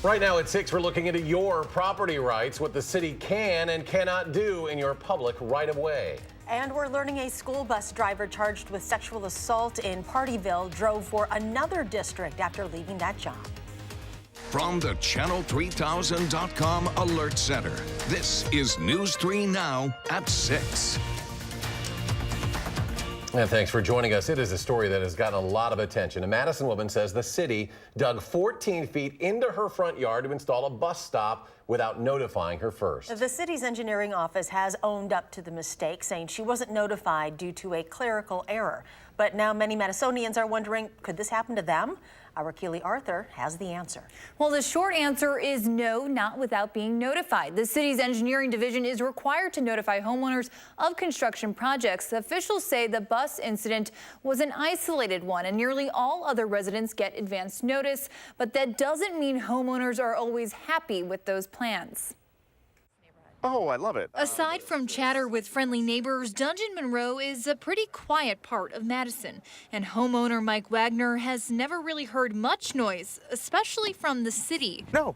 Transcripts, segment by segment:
Right now at 6, we're looking into your property rights, what the city can and cannot do in your public right-of-way. And we're learning a school bus driver charged with sexual assault in Partyville drove for another district after leaving that job. From the Channel3000.com Alert Center, this is News 3 Now at 6. And thanks for joining us. It is a story that has gotten a lot of attention. A Madison woman says the city dug 14 feet into her front yard to install a bus stop without notifying her first. The city's engineering office has owned up to the mistake, saying she wasn't notified due to a clerical error. But now many Madisonians are wondering, could this happen to them? Our Keely Arthur has the answer. Well, the short answer is no, not without being notified. The city's engineering division is required to notify homeowners of construction projects. Officials say the bus incident was an isolated one, and nearly all other residents get advance notice. But that doesn't mean homeowners are always happy with those plans. Oh, I love it. Aside from chatter with friendly neighbors, Dungeon Monroe is a pretty quiet part of Madison. And homeowner Mike Wagner has never really heard much noise, especially from the city. Nope,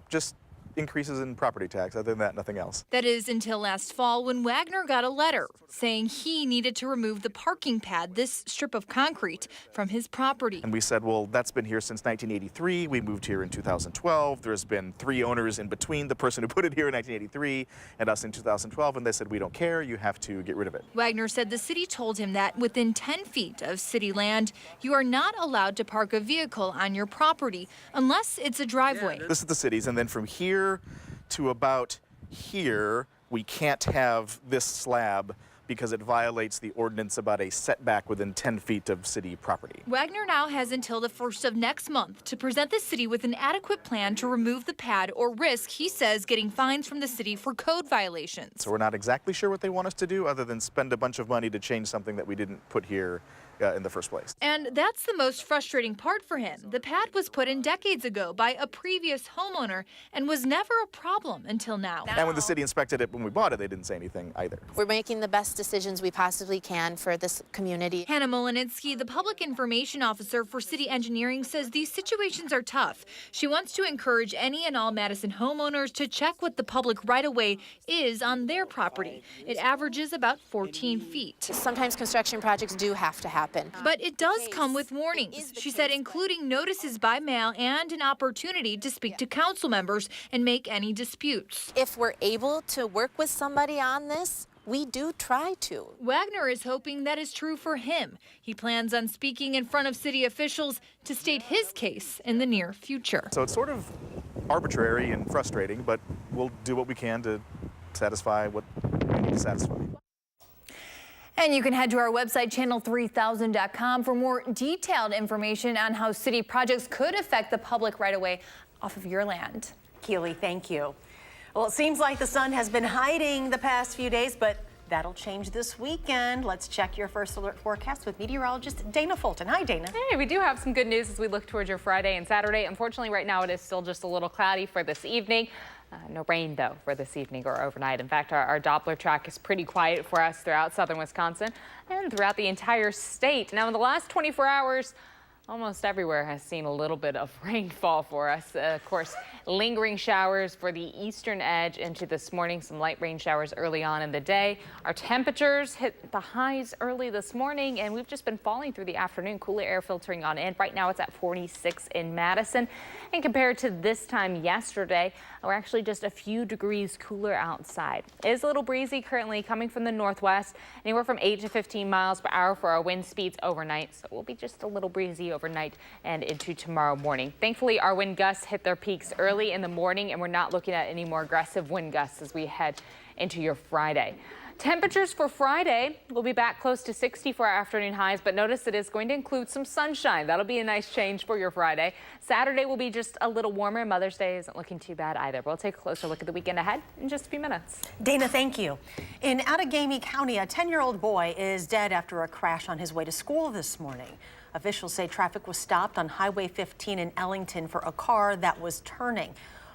just increases in property tax. Other than that, nothing else. That is until last fall when Wagner got a letter saying he needed to remove the parking pad, this strip of concrete, from his property. And we said, well, that's been here since 1983. We moved here in 2012. There's been 3 owners in between the person who put it here in 1983 and us in 2012. And they said, we don't care. You have to get rid of it. Wagner said the city told him that within 10 feet of city land, you are not allowed to park a vehicle on your property unless it's a driveway. This is the city's. And then from here to about here, we can't have this slab because it violates the ordinance about a setback within 10 feet of city property. Wagner now has until the 1st of next month to present the city with an adequate plan to remove the pad or risk, he says, getting fines from the city for code violations. So we're not exactly sure what they want us to do other than spend a bunch of money to change something that we didn't put here in the first place. And that's the most frustrating part for him. The pad was put in decades ago by a previous homeowner and was never a problem until now. And when the city inspected it when we bought it, they didn't say anything either. We're making the best decisions we possibly can for this community. Hannah Molinitzky, the public information officer for city engineering, says these situations are tough. She wants to encourage any and all Madison homeowners to check what the public right-of-way is on their property. It averages about 14 feet. Sometimes construction projects do have to happen. But it does come with warnings, she said, including notices by mail and an opportunity to speak to council members and make any disputes. If we're able to work with somebody on this, we do try to. Wagner is hoping that is true for him. He plans on speaking in front of city officials to state his case in the near future. So it's sort of arbitrary and frustrating, but we'll do what we can to satisfy what we need to satisfy. And you can head to our website, channel3000.com, for more detailed information on how city projects could affect the public right-of-way off of your land. Keely, thank you. Well, it seems like the sun has been hiding the past few days, but that'll change this weekend. Let's check your first alert forecast with meteorologist Dana Fulton. Hi, Dana. Hey, we do have some good news as we look towards your Friday and Saturday. Unfortunately, right now it is still just a little cloudy for this evening. No rain, though, for this evening or overnight. In fact, our Doppler track is pretty quiet for us throughout southern Wisconsin and throughout the entire state. Now, in the last 24 hours, almost everywhere has seen a little bit of rainfall for us. Of course, lingering showers for the eastern edge into this morning. Some light rain showers early on in the day. Our temperatures hit the highs early this morning, and we've just been falling through the afternoon. Cooler air filtering on in. Right now, it's at 46 in Madison. And compared to this time yesterday, we're actually just a few degrees cooler outside. It is a little breezy currently coming from the northwest, anywhere from 8 to 15 miles per hour for our wind speeds overnight. So it will be just a little breezy overnight and into tomorrow morning. Thankfully, our wind gusts hit their peaks early in the morning, and we're not looking at any more aggressive wind gusts as we head into your Friday. Temperatures for Friday will be back close to 60 for our afternoon highs, but notice it is going to include some sunshine. That'll be a nice change for your Friday. Saturday will be just a little warmer. Mother's Day isn't looking too bad either. We'll take a closer look at the weekend ahead in just a few minutes. Dana, thank you. In Outagamie County, a 10-year-old boy is dead after a crash on his way to school this morning. Officials say traffic was stopped on Highway 15 in Ellington for a car that was turning.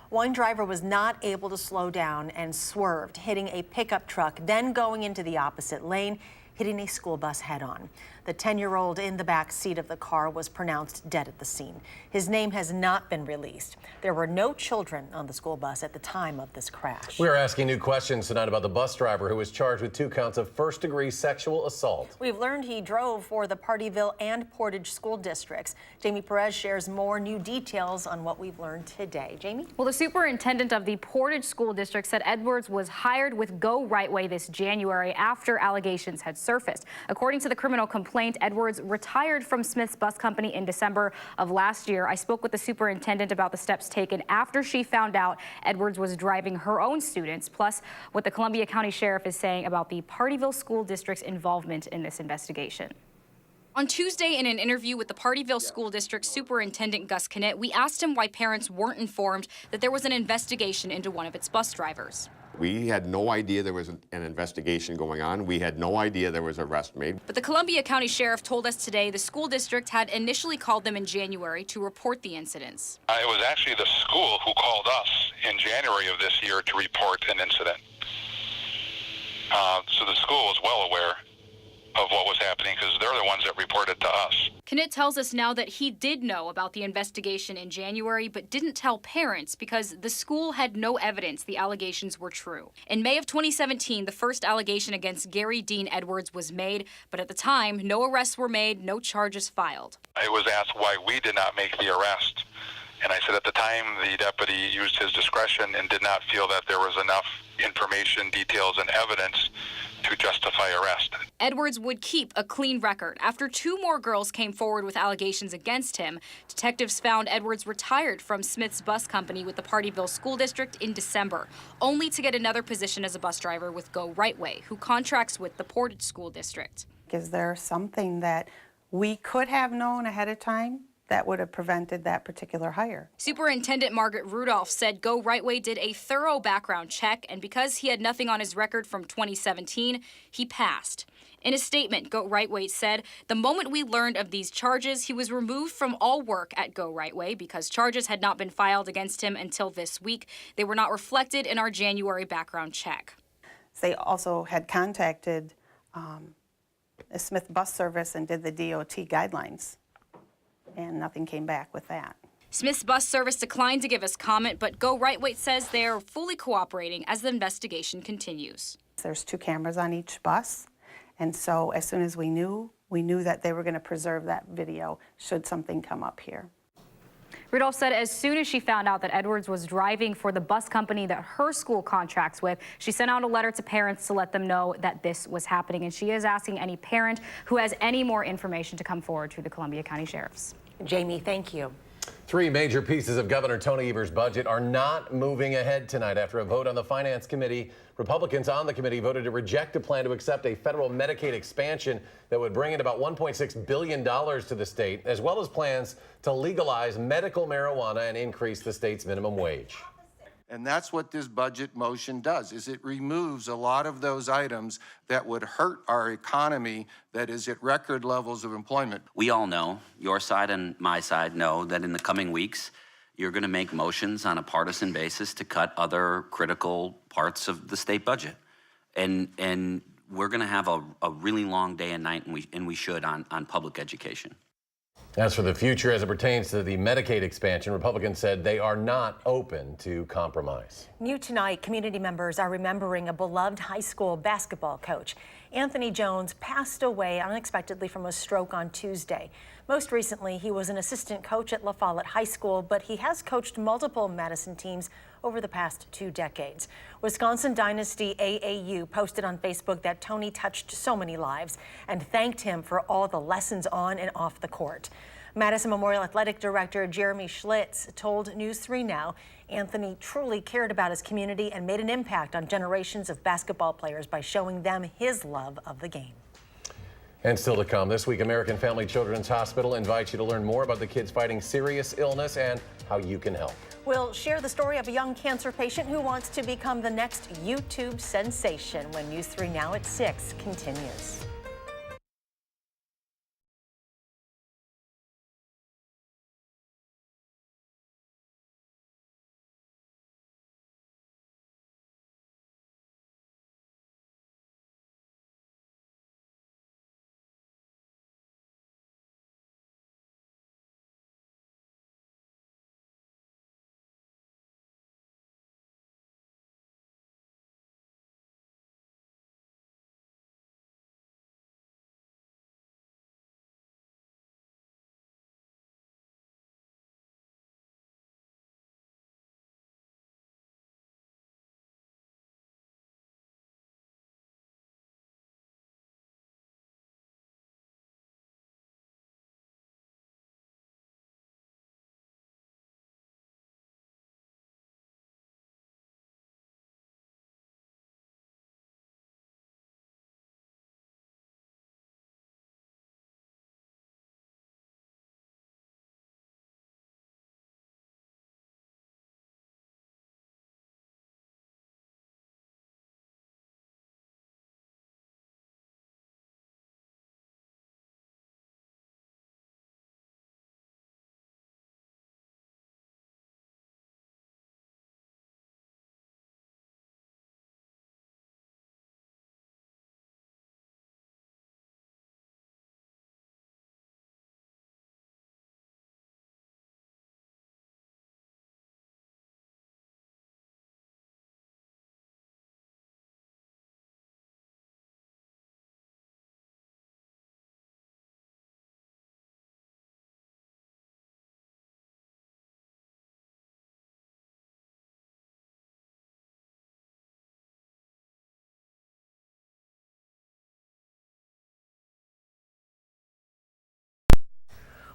One driver was not able to slow down and swerved, hitting a pickup truck, then going into the opposite lane, hitting a school bus head-on. The 10-year-old in the back seat of the car was pronounced dead at the scene. His name has not been released. There were no children on the school bus at the time of this crash. We are asking new questions tonight about the bus driver who was charged with 2 counts of first-degree sexual assault. We've learned he drove for the Partyville and Portage school districts. Jamie Perez shares more new details on what we've learned today. Jamie? Well, the superintendent of the Portage School District said Edwards was hired with Go Right Way this January after allegations had surfaced. According to the criminal complaint, Edwards retired from Smith's Bus Company in December of last year. I spoke with the superintendent about the steps taken after she found out Edwards was driving her own students, plus what the Columbia County Sheriff is saying about the Partyville School District's involvement in this investigation. On Tuesday, in an interview with the Partyville School District Superintendent Gus Knitt, we asked him why parents weren't informed that there was an investigation into one of its bus drivers. We had no idea there was an investigation going on. We had no idea there was an arrest made. But the Columbia County Sheriff told us today the school district had initially called them in January to report the incidents. It was actually the school who called us in January of this year to report an incident. So the school was well aware of what was happening because they're the ones that reported to us. Knitt tells us now that he did know about the investigation in January, but didn't tell parents because the school had no evidence the allegations were true. In May of 2017, the first allegation against Gary Dean Edwards was made, but at the time, no arrests were made, no charges filed. I was asked why we did not make the arrest. And I said at the time the deputy used his discretion and did not feel that there was enough information, details, and evidence to justify arrest. Edwards would keep a clean record. After 2 more girls came forward with allegations against him, detectives found Edwards retired from Smith's Bus Company with the Partyville School District in December, only to get another position as a bus driver with Go Right Way, who contracts with the Portage School District. Is there something that we could have known ahead of time that would have prevented that particular hire? Superintendent Margaret Rudolph said Go Right Way did a thorough background check, and because he had nothing on his record from 2017, he passed. In a statement, Go Right Way said, the moment we learned of these charges, he was removed from all work at Go Right Way because charges had not been filed against him until this week. They were not reflected in our January background check. They also had contacted the Smith Bus Service and did the DOT guidelines, and nothing came back with that. Smith's Bus Service declined to give us comment, but Go Right Way says they are fully cooperating as the investigation continues. There's 2 cameras on each bus, and so as soon as we knew that they were going to preserve that video should something come up here. Rudolph said as soon as she found out that Edwards was driving for the bus company that her school contracts with, she sent out a letter to parents to let them know that this was happening. And she is asking any parent who has any more information to come forward to the Columbia County Sheriffs. Jamie, thank you. 3 major pieces of Governor Tony Evers' budget are not moving ahead tonight after a vote on the Finance Committee. Republicans on the committee voted to reject a plan to accept a federal Medicaid expansion that would bring in about $1.6 billion to the state, as well as plans to legalize medical marijuana and increase the state's minimum wage. And that's what this budget motion does, is it removes a lot of those items that would hurt our economy that is at record levels of employment. We all know, your side and my side know, that in the coming weeks, you're going to make motions on a partisan basis to cut other critical parts of the state budget. And we're going to have a really long day and night, and we should, on public education. As for the future as it pertains to the Medicaid expansion, Republicans said they are not open to compromise. New tonight, community members are remembering a beloved high school basketball coach. Anthony Jones passed away unexpectedly from a stroke on Tuesday. Most recently, he was an assistant coach at La Follette High School, but he has coached multiple Madison teams over the past 2 decades. Wisconsin Dynasty AAU posted on Facebook that Tony touched so many lives and thanked him for all the lessons on and off the court. Madison Memorial Athletic Director Jeremy Schlitz told News 3 Now Anthony truly cared about his community and made an impact on generations of basketball players by showing them his love of the game. And still to come this week, American Family Children's Hospital invites you to learn more about the kids fighting serious illness and how you can help. We'll share the story of a young cancer patient who wants to become the next YouTube sensation when News 3 Now at 6 continues.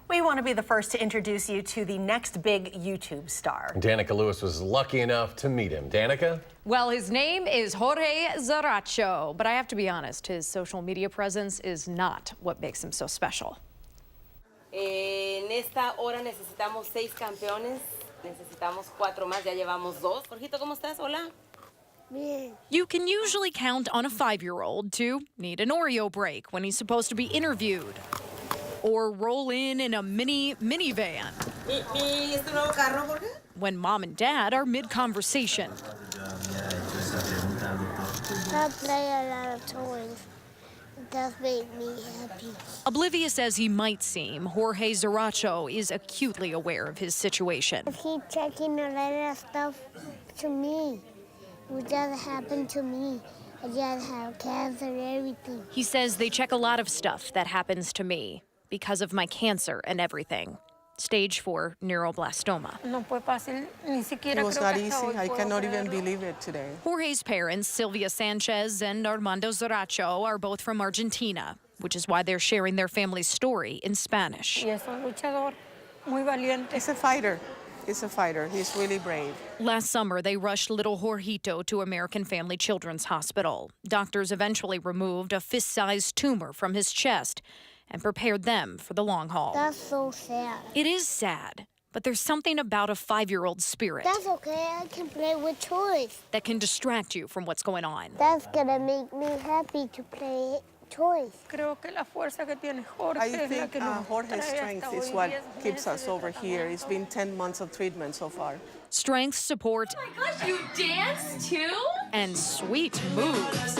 We want to be the first to introduce you to the next big YouTube star. Danica Lewis was lucky enough to meet him. Danica? Well, his name is Jorge Zaracho, but I have to be honest, his social media presence is not what makes him so special. En esta hora necesitamos 6 campeones, necesitamos 4 más, ya llevamos 2. Jorgito, ¿cómo estás? Hola. You can usually count on a 5-year-old to need an Oreo break when he's supposed to be interviewed, or roll in a minivan ¿Y este nuevo carro, Jorge? when mom and dad are mid-conversation. I play a lot of toys. It does make me happy. Oblivious as he might seem, Jorge Zaracho is acutely aware of his situation. I keep checking a lot of stuff to me. It just happened to me. I just have cancer and everything. He says they check a lot of stuff that happens to me because of my cancer and everything. Stage 4 neuroblastoma. It was not easy. I cannot even believe it today. Jorge's parents, Sylvia Sanchez and Armando Zaracho, are both from Argentina, which is why they're sharing their family's story in Spanish. He's a fighter. He's a fighter. He's really brave. Last summer, they rushed little Jorgito to American Family Children's Hospital. Doctors eventually removed a fist-sized tumor from his chest and prepared them for the long haul. That's so sad. It is sad, but there's something about a 5-year-old spirit That's okay. I can play with toys. that can distract you from what's going on. That's gonna make me happy to play toys. I think Jorge's strength is what keeps us over here. It's been 10 months of treatment so far. Strength, support, Oh my gosh, you dance too? and sweet moves.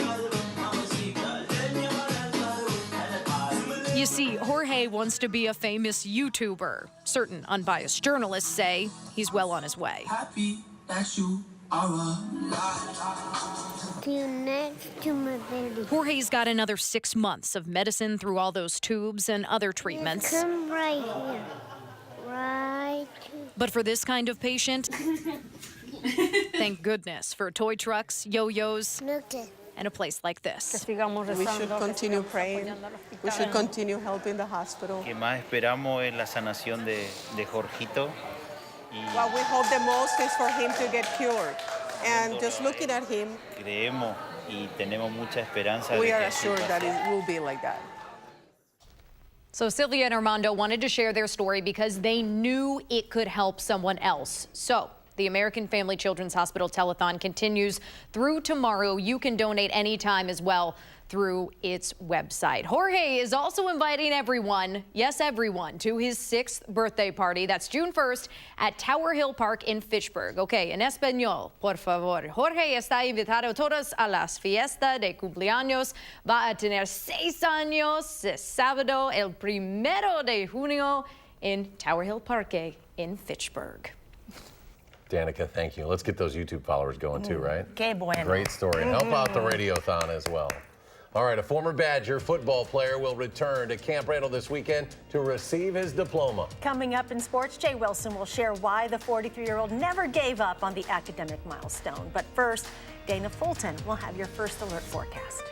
You see, Jorge wants to be a famous YouTuber. Certain unbiased journalists say he's well on his way. Happy that you are alive. To you next to my baby. Jorge's got another 6 months of medicine through all those tubes and other treatments. Come right here. Right here. But for this kind of patient, thank goodness for toy trucks, yo-yos, and a place like this. We should continue praying. We should continue helping the hospital. que más esperamos es la sanación de Jorgito. What we hope the most is for him to get cured. And just looking at him, Creemos y tenemos mucha esperanza we de are que así assured that pase. it will be like that. So Sylvia and Armando wanted to share their story because they knew it could help someone else. So the American Family Children's Hospital Telethon continues through tomorrow. You can donate anytime as well through its website. Jorge is also inviting everyone, yes, everyone, to his 6th birthday party. That's June 1st at Tower Hill Park in Fitchburg. Okay, en español, por favor. Jorge está invitado a todos a las fiestas de cumpleaños. Va a tener 6 años, es sábado, el 1 de junio in Tower Hill Park in Fitchburg. Danica, thank you. Let's get those YouTube followers going too, right? Que bueno. Great story. And help out the Radiothon as well. All right, a former Badger football player will return to Camp Randall this weekend to receive his diploma. Coming up in sports, Jay Wilson will share why the 43-year-old never gave up on the academic milestone. But first, Dana Fulton will have your first alert forecast.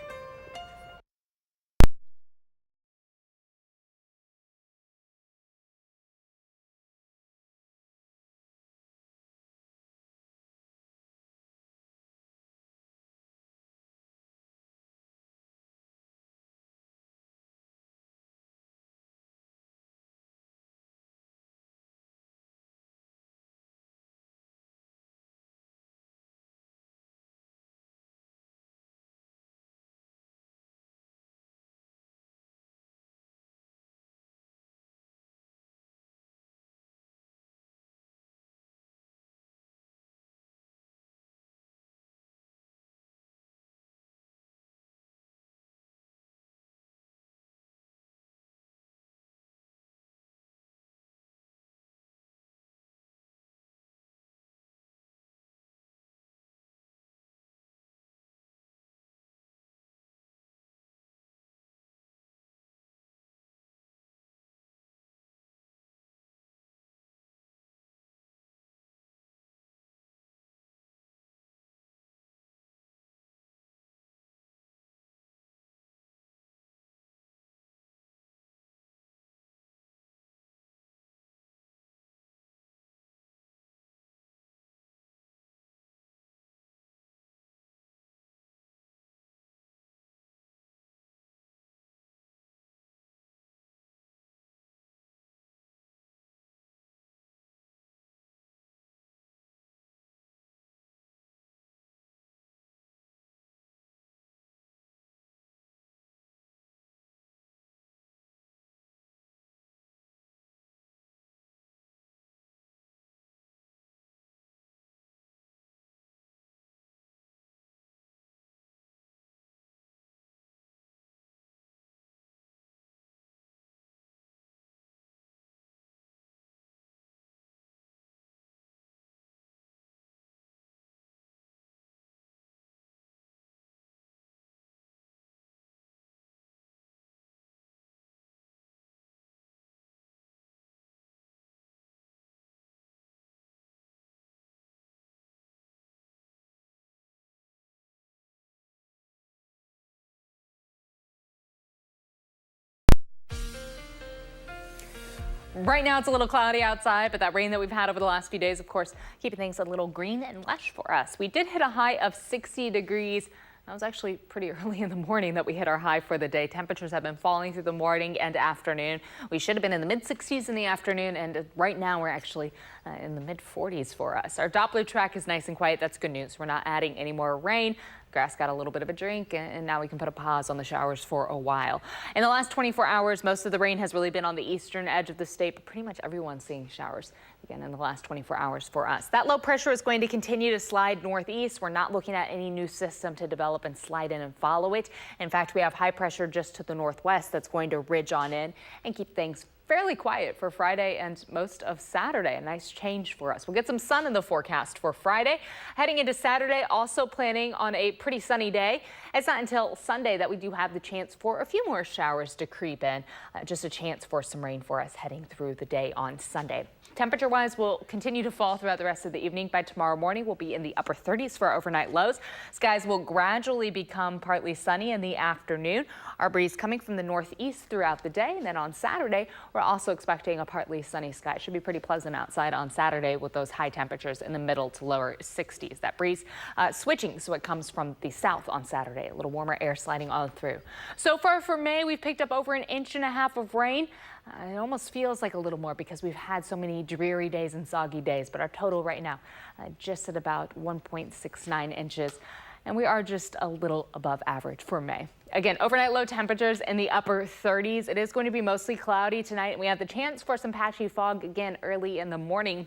Right now it's a little cloudy outside, but that rain that we've had over the last few days, of course, keeping things a little green and lush for us. We did hit a high of 60 degrees. That was actually pretty early in the morning that we hit our high for the day. Temperatures have been falling through the morning and afternoon. We should have been in the mid-60s in the afternoon, and right now we're actually in the mid-40s for us. Our Doppler track is nice and quiet. That's good news. We're not adding any more rain. Grass got a little bit of a drink, and now we can put a pause on the showers for a while. In the last 24 hours, most of the rain has really been on the eastern edge of the state, but pretty much everyone's seeing showers again in the last 24 hours for us. That low pressure is going to continue to slide northeast. We're not looking at any new system to develop and slide in and follow it. In fact, we have high pressure just to the northwest that's going to ridge on in and keep things fairly quiet for Friday and most of Saturday. A nice change for us. We'll get some sun in the forecast for Friday. Heading into Saturday, also planning on a pretty sunny day. It's not until Sunday that we do have the chance for a few more showers to creep in. Just a chance for some rain for us heading through the day on Sunday. Temperature-wise, will continue to fall throughout the rest of the evening. By tomorrow morning, we'll be in the upper 30s for our overnight lows. Skies will gradually become partly sunny in the afternoon. Our breeze coming from the northeast throughout the day. And then on Saturday, we're also expecting a partly sunny sky. It should be pretty pleasant outside on Saturday with those high temperatures in the middle to lower 60s. That breeze switching, so it comes from the south on Saturday. A little warmer air sliding on through. So far for May, we've picked up over 1.5 inches of rain. It almost feels like a little more because we've had so many dreary days and soggy days, but our total right now just at about 1.69 inches. And we are just a little above average for May. Again, overnight low temperatures in the upper 30s. It is going to be mostly cloudy tonight, and we have the chance for some patchy fog again early in the morning.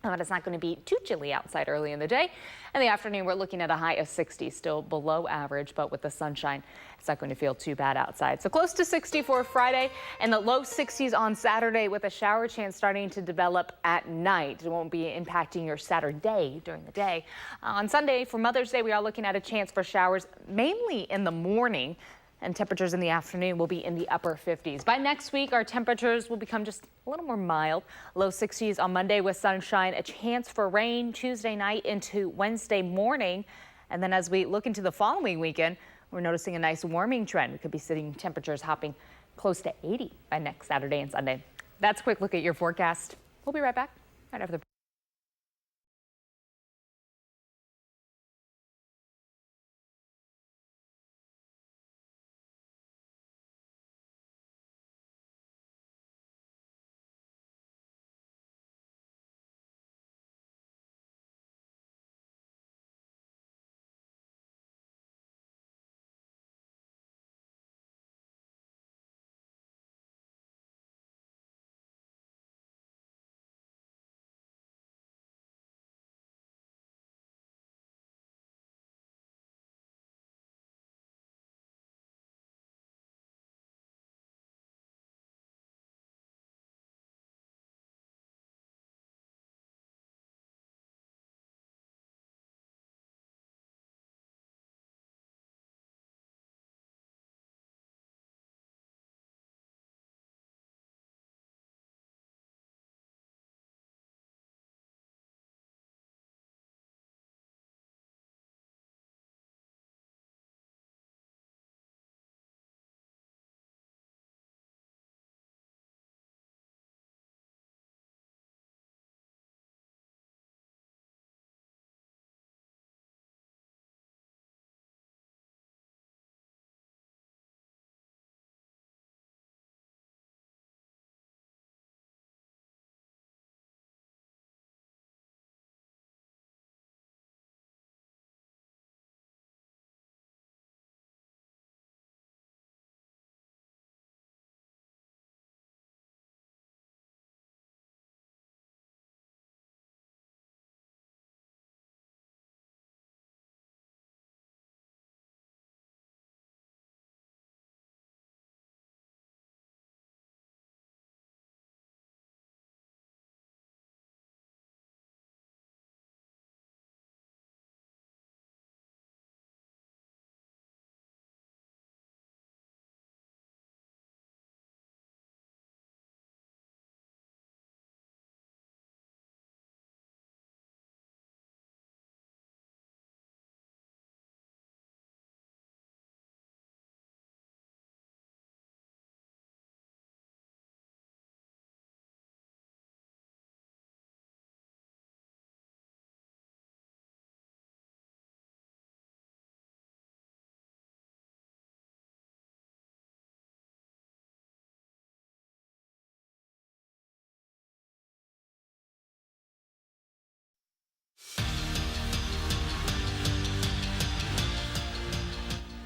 But it's not going to be too chilly outside early in the day. In the afternoon, we're looking at a high of 60, still below average, but with the sunshine, it's not going to feel too bad outside. So close to 60 for Friday and the low 60s on Saturday with a shower chance starting to develop at night. It won't be impacting your Saturday during the day. On Sunday, for Mother's Day, we are looking at a chance for showers mainly in the morning. And temperatures in the afternoon will be in the upper 50s. By next week, our temperatures will become just a little more mild. Low 60s on Monday with sunshine, a chance for rain Tuesday night into Wednesday morning. And then as we look into the following weekend, we're noticing a nice warming trend. We could be seeing temperatures hopping close to 80 by next Saturday and Sunday. That's a quick look at your forecast. We'll be right back right after the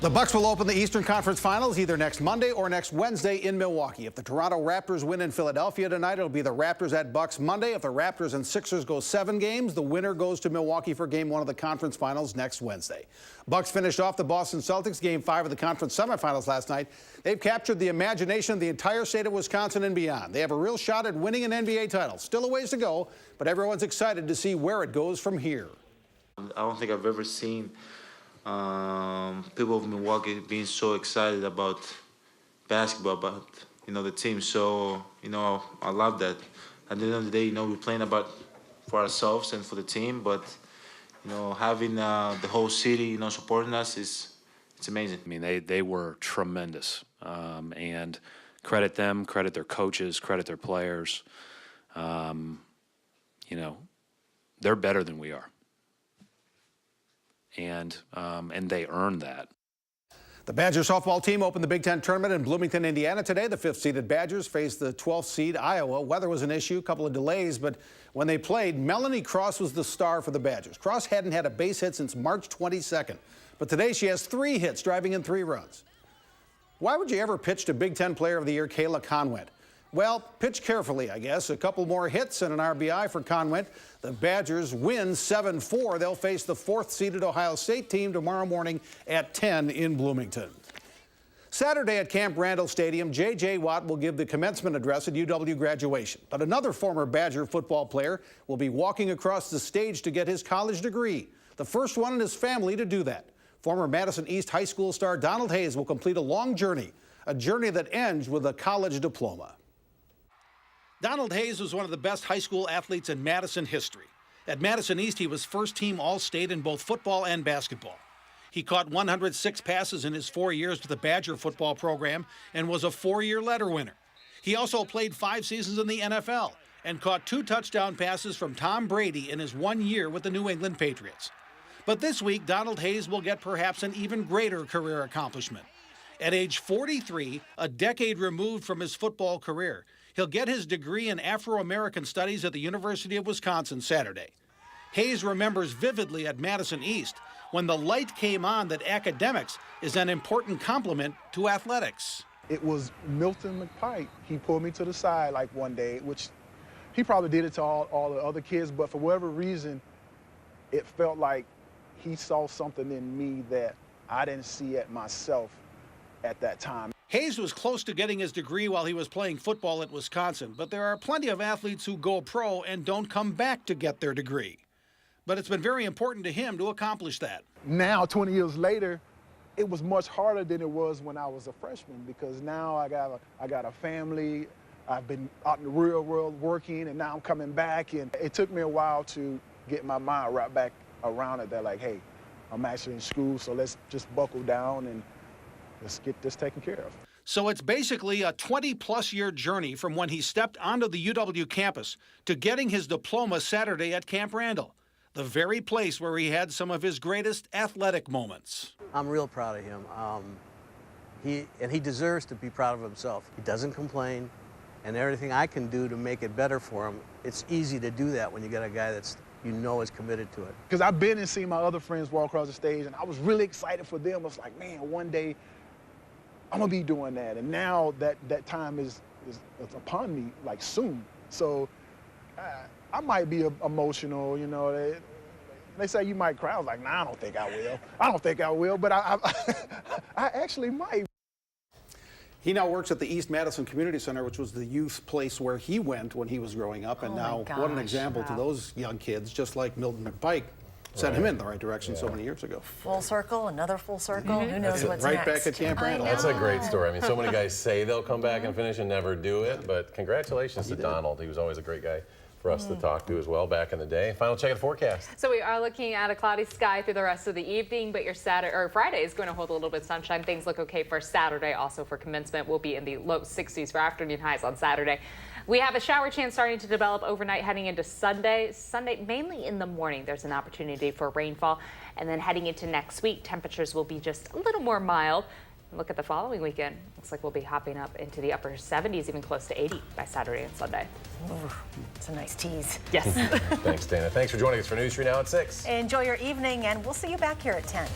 The Bucks will open the Eastern Conference Finals either next Monday or next Wednesday in Milwaukee. If the Toronto Raptors win in Philadelphia tonight, it'll be the Raptors at Bucks Monday. If the Raptors and Sixers go 7 games, the winner goes to Milwaukee for Game 1 of the Conference Finals next Wednesday. Bucks finished off the Boston Celtics Game 5 of the Conference Semifinals last night. They've captured the imagination of the entire state of Wisconsin and beyond. They have a real shot at winning an NBA title. Still a ways to go, but everyone's excited to see where it goes from here. I don't think I've ever seen people of Milwaukee being so excited about basketball, about the team. So I love that. At the end of the day, we're playing for ourselves and for the team, but having the whole city supporting us it's amazing. I mean, they were tremendous, and credit them, credit their coaches, credit their players. They're better than we are. And they earned that. The Badger softball team opened the Big Ten tournament in Bloomington, Indiana today. The 5th-seeded Badgers faced the 12th seed Iowa. Weather was an issue, a couple of delays, but when they played, Melanie Cross was the star for the Badgers. Cross hadn't had a base hit since March 22nd, but today she has 3 hits, driving in 3 runs. Why would you ever pitch to Big Ten Player of the Year Kayla Conwent? Well, pitch carefully, I guess. A couple more hits and an RBI for Conwent. The Badgers win 7-4. They'll face the 4th-seeded Ohio State team tomorrow morning at 10 in Bloomington. Saturday at Camp Randall Stadium, J.J. Watt will give the commencement address at UW graduation. But another former Badger football player will be walking across the stage to get his college degree. The first one in his family to do that. Former Madison East High School star Donald Hayes will complete a long journey, a journey that ends with a college diploma. Donald Hayes was one of the best high school athletes in Madison history. At Madison East, he was first-team All-State in both football and basketball. He caught 106 passes in his 4 years with the Badger football program and was a 4-year letter winner. He also played 5 seasons in the NFL and caught 2 touchdown passes from Tom Brady in his 1 year with the New England Patriots. But this week, Donald Hayes will get perhaps an even greater career accomplishment. At age 43, a decade removed from his football career, he'll get his degree in Afro-American Studies at the University of Wisconsin Saturday. Hayes remembers vividly at Madison East when the light came on that academics is an important complement to athletics. It was Milton McPike. He pulled me to the side one day, which he probably did it to all the other kids, but for whatever reason, it felt like he saw something in me that I didn't see at myself at that time. Hayes was close to getting his degree while he was playing football at Wisconsin, but there are plenty of athletes who go pro and don't come back to get their degree. But it's been very important to him to accomplish that. Now, 20 years later, it was much harder than it was when I was a freshman, because now I got a family. I've been out in the real world working, and now I'm coming back, and it took me a while to get my mind right back around it. That hey, I'm actually in school, so let's just buckle down and let's get this taken care of. So it's basically a 20-plus year journey from when he stepped onto the UW campus to getting his diploma Saturday at Camp Randall, the very place where he had some of his greatest athletic moments. I'm real proud of him. He deserves to be proud of himself. He doesn't complain, and everything I can do to make it better for him, it's easy to do that when you got a guy that's is committed to it. Because I've been and seen my other friends walk across the stage, and I was really excited for them. I was like, man, one day I'm gonna be doing that. And now that time is upon me, soon. So I might be emotional, They say you might cry. I was like, nah, I don't think I will. I don't think I will, but I actually might. He now works at the East Madison Community Center, which was the youth place where he went when he was growing up. And now, what an example to those young kids, just like Milton McPike sent him in the right direction so many years ago. Full circle, another full circle. Who knows what's right next? Back at Camp Randall. That's a great story. I mean, so many guys say they'll come back and finish and never do it. But congratulations to Donald. He was always a great guy for us to talk to as well back in the day. Final check of the forecast. So we are looking at a cloudy sky through the rest of the evening, but your Friday is going to hold a little bit of sunshine. Things look okay for Saturday. Also for commencement, we'll be in the low 60s for afternoon highs on Saturday. We have a shower chance starting to develop overnight heading into Sunday. Sunday, mainly in the morning, there's an opportunity for rainfall. And then heading into next week, temperatures will be just a little more mild. Look at the following weekend. Looks like we'll be hopping up into the upper 70s, even close to 80 by Saturday and Sunday. Ooh, it's a nice tease. Yes. Thanks, Dana. Thanks for joining us for News 3 Now at 6. Enjoy your evening, and we'll see you back here at 10.